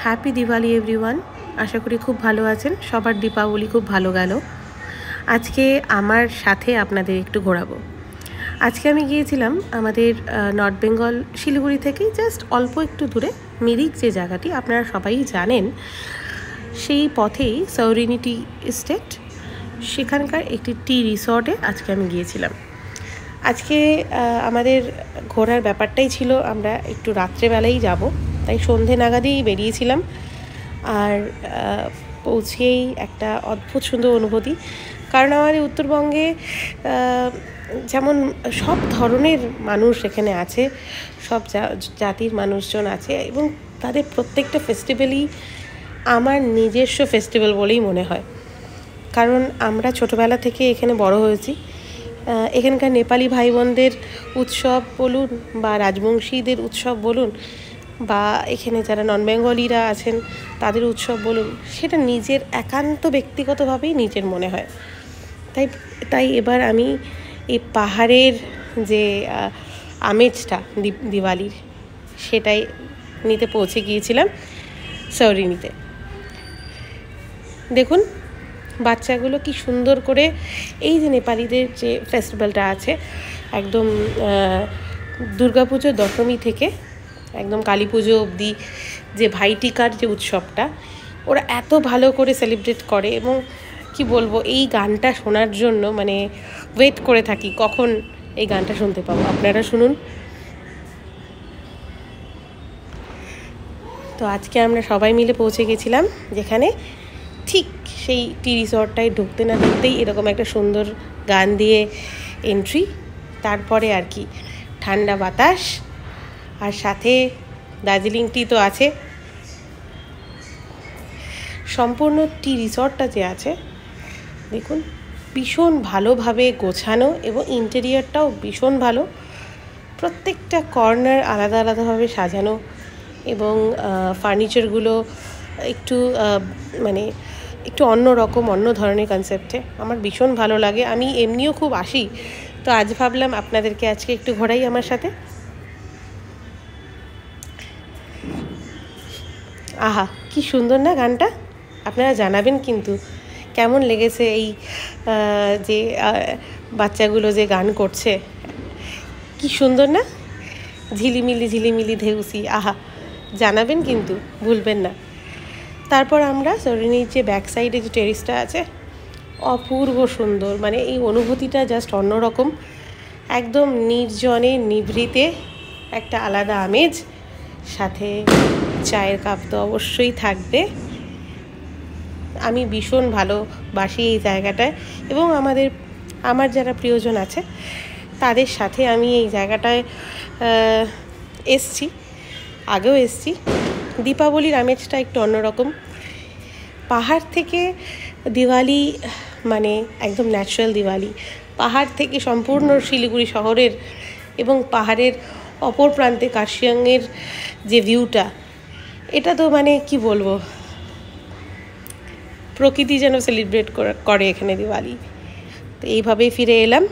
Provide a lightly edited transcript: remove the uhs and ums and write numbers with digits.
Happy Diwali everyone. আশা করি খুব ভালো আছেন। সবার দীপাবলি খুব ভালো গেল। আজকে আমার সাথে আপনাদের একটু ঘোরাবো। আজকে আমি গিয়েছিলাম আমাদের নর্থ বেঙ্গল শিলিগুড়ি থেকেই জাস্ট অল্প একটু দূরে মিরিক যে জায়গাটি আপনারা সবাই জানেন, সেই পথেই সৌরিনিটি এস্টেট, সেখানকার একটি টি রিসর্টে আজকে আমি গিয়েছিলাম। আজকে আমাদের ঘোরার ব্যাপারটাই ছিল আমরা একটু রাত্রেবেলাই যাব, তাই সন্ধে নাগাদেই বেরিয়েছিলাম। আর পৌঁছেই একটা অদ্ভুত সুন্দর অনুভূতি, কারণ আমাদের উত্তরবঙ্গে যেমন সব ধরনের মানুষ এখানে আছে, সব জাতির মানুষজন আছে, এবং তাদের প্রত্যেকটা ফেস্টিভ্যালই আমার নিজস্ব ফেস্টিভ্যাল বলেই মনে হয়। কারণ আমরা ছোটোবেলা থেকে এখানে বড় হয়েছি। এখানকার নেপালি ভাই বোনদের উৎসব বলুন, বা রাজবংশীদের উৎসব বলুন, বা এখানে যারা নন বেঙ্গলিরা আছেন তাদের উৎসব বলুন, সেটা নিজের একান্ত ব্যক্তিগতভাবেই নিজের মনে হয়। তাই এবার আমি এই পাহাড়ের যে আমেজটা দিওয়ালির, সেটাই নিতে পৌঁছে গিয়েছিলাম সৌরিনিতে। দেখুন বাচ্চাগুলো কি সুন্দর করে এই যে নেপালিদের যে ফেস্টিভ্যালটা আছে, একদম দুর্গাপুজোর দশমী থেকে একদম কালী পুজো অবধি যে ভাইটিকার যে উৎসবটা, ওরা এত ভালো করে সেলিব্রেট করে। এবং কি বলবো, এই গানটা শোনার জন্য মানে ওয়েট করে থাকি কখন এই গানটা শুনতে পাবো। আপনারা শুনুন। তো আজকে আমরা সবাই মিলে পৌঁছে গেছিলাম যেখানে, ঠিক সেই টি রিসর্টটায় ঢুকতে না ঢুকতেই এরকম একটা সুন্দর গান দিয়ে এন্ট্রি, তারপরে আর কি ঠান্ডা বাতাস, আর সাথে দার্জিলিং টি তো আছে। সম্পূর্ণ টি রিসর্টটা যে আছে দেখুন, ভীষণ ভালোভাবে গোছানো, এবং ইন্টেরিয়রটাও ভীষণ ভালো। প্রত্যেকটা কর্নার আলাদা আলাদাভাবে সাজানো, এবং ফার্নিচারগুলো একটু মানে একটু অন্য ধরনের কনসেপ্টে। আমার ভীষণ ভালো লাগে। আমি এমনিও খুব আসি, তো আজ ভাবলাম আপনাদেরকে আজকে একটু ঘোরাই আমার সাথে। আহা, কি সুন্দর না গানটা! আপনারা জানাবেন কিন্তু কেমন লেগেছে এই যে বাচ্চাগুলো যে গান করছে, কি সুন্দর না? ঝিলিমিলি ঝিলিমিলি ঢেউসি, আহা, জানাবেন কিন্তু ভুলবেন না। তারপর আমরা সৌরিনির যে ব্যাক সাইডে যে টেরিসটা আছে, অপূর্ব সুন্দর, মানে এই অনুভূতিটা জাস্ট অন্যরকম। একদম নির্জনে নিভৃতে একটা আলাদা আমেজ, সাথে চায়ের কাপ তো অবশ্যই থাকবে। আমি ভীষণ ভালোবাসি এই জায়গাটায়, এবং আমার যারা প্রিয়জন আছে তাদের সাথে আমি এই জায়গাটায় এসছি, আগেও এসছি। দীপাবলির আমেজটা একটু অন্যরকম। পাহাড় থেকে দিওয়ালি মানে একদম ন্যাচারাল দিওয়ালি। পাহাড় থেকে সম্পূর্ণ শিলিগুড়ি শহরের এবং পাহাড়ের অপর প্রান্তে কার্শিয়াংয়ের যে ভিউটা, এটা তো মানে কি বলবো, প্রকৃতি যেন সেলিব্রেট করে এখানে দিওয়ালি। তো এইভাবেই ফিরে এলাম।